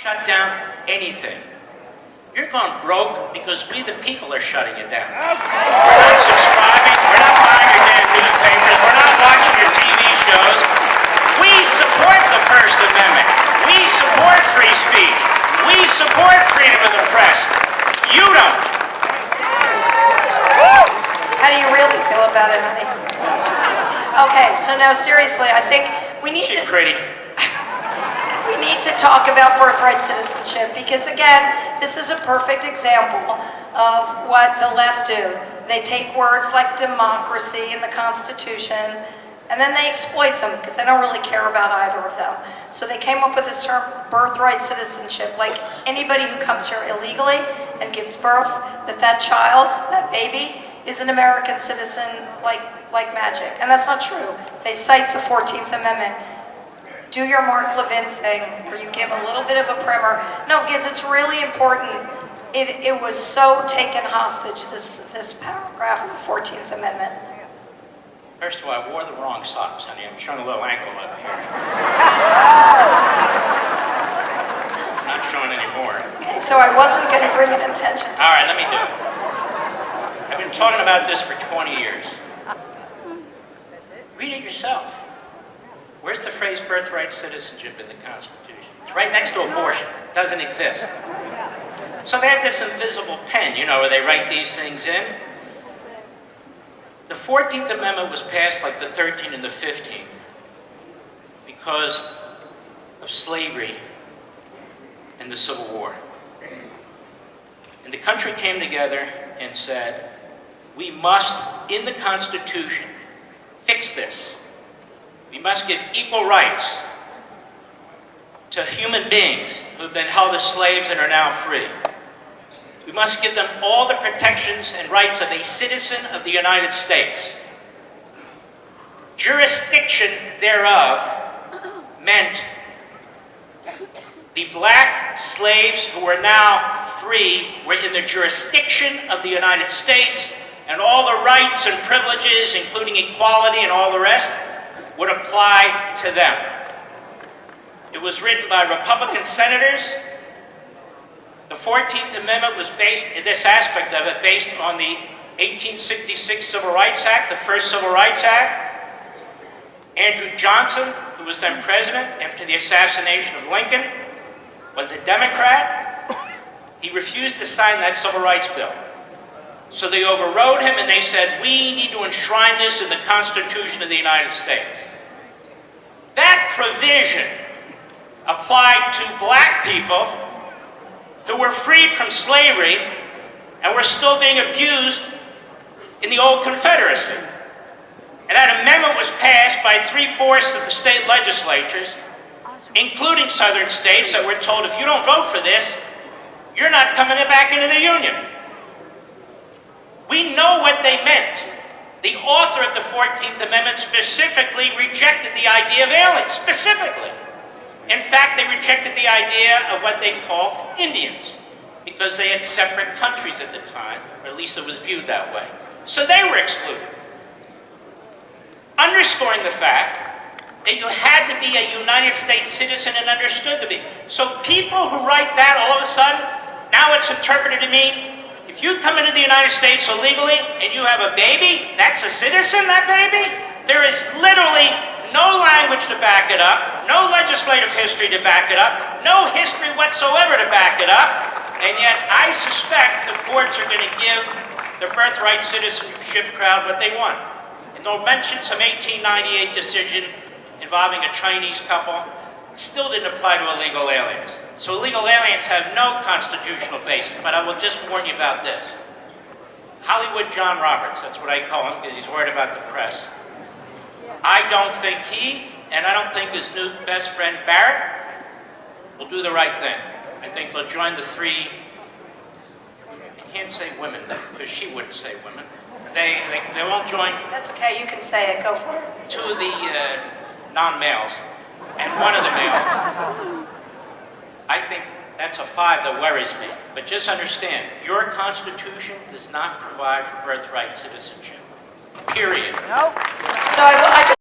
shut down anything. You're going broke because we the people are shutting it down. We're not subscribing, we're not buying your damn newspapers, we're not watching your TV shows. We support the First Amendment. We support free speech. We support freedom of the press. You don't. How do you really feel about it, honey? Okay, so now seriously, I think we need She's to... pretty. We need to talk about birthright citizenship because, again, this is a perfect example of what the left do. They take words like democracy and the Constitution, and then they exploit them because they don't really care about either of them. So they came up with this term, birthright citizenship, like anybody who comes here illegally and gives birth, that child, that baby, is an American citizen like magic. And that's not true. They cite the 14th Amendment. Do your Mark Levin thing, where you give a little bit of a primer. No, because it's really important. It was so taken hostage, this paragraph of the 14th Amendment. First of all, I wore the wrong socks, honey. I'm showing a little ankle up here. Not showing any more. Okay, so I wasn't going to bring it attention to. All right, let me do it. I've been talking about this for 20 years. Read it yourself. Where's the phrase birthright citizenship in the Constitution? It's right next to abortion. It doesn't exist. So they have this invisible pen, where they write these things in. The 14th Amendment was passed like the 13th and the 15th because of slavery and the Civil War. And the country came together and said, we must, in the Constitution, fix this. We must give equal rights to human beings who have been held as slaves and are now free. We must give them all the protections and rights of a citizen of the United States. Jurisdiction thereof meant the black slaves who are now free were in the jurisdiction of the United States, and all the rights and privileges, including equality and all the rest, would apply to them. It was written by Republican senators. The 14th Amendment was based, in this aspect of it, based on the 1866 Civil Rights Act, the first Civil Rights Act. Andrew Johnson, who was then president after the assassination of Lincoln, was a Democrat. He refused to sign that Civil Rights Bill. So they overrode him and they said, we need to enshrine this in the Constitution of the United States. That provision applied to black people who were freed from slavery and were still being abused in the old Confederacy. And that amendment was passed by 3/4 of the state legislatures, including southern states that were told, if you don't vote for this, you're not coming back into the Union. We know what they meant. The author of the 14th Amendment specifically rejected the idea of aliens, specifically. In fact, they rejected the idea of what they called Indians, because they had separate countries at the time, or at least it was viewed that way. So they were excluded. Underscoring the fact that you had to be a United States citizen and understood to be. So people who write that, all of a sudden, now it's interpreted to mean, if you come into the United States illegally and you have a baby, that's a citizen, that baby? There is literally no language to back it up, no legislative history to back it up, no history whatsoever to back it up, and yet I suspect the courts are going to give the birthright citizenship crowd what they want. And they'll mention some 1898 decision involving a Chinese couple. It still didn't apply to illegal aliens. So illegal aliens have no constitutional basis, but I will just warn you about this. Hollywood John Roberts, that's what I call him because he's worried about the press. I don't think he, and I don't think his new best friend Barrett, will do the right thing. I think they'll join the three, I can't say women, because she wouldn't say women. They won't join. That's okay, you can say it, go for it. Two of the non-males, and one of the males. I think that's a 5 that worries me. But just understand, your Constitution does not provide for birthright citizenship. Period. So I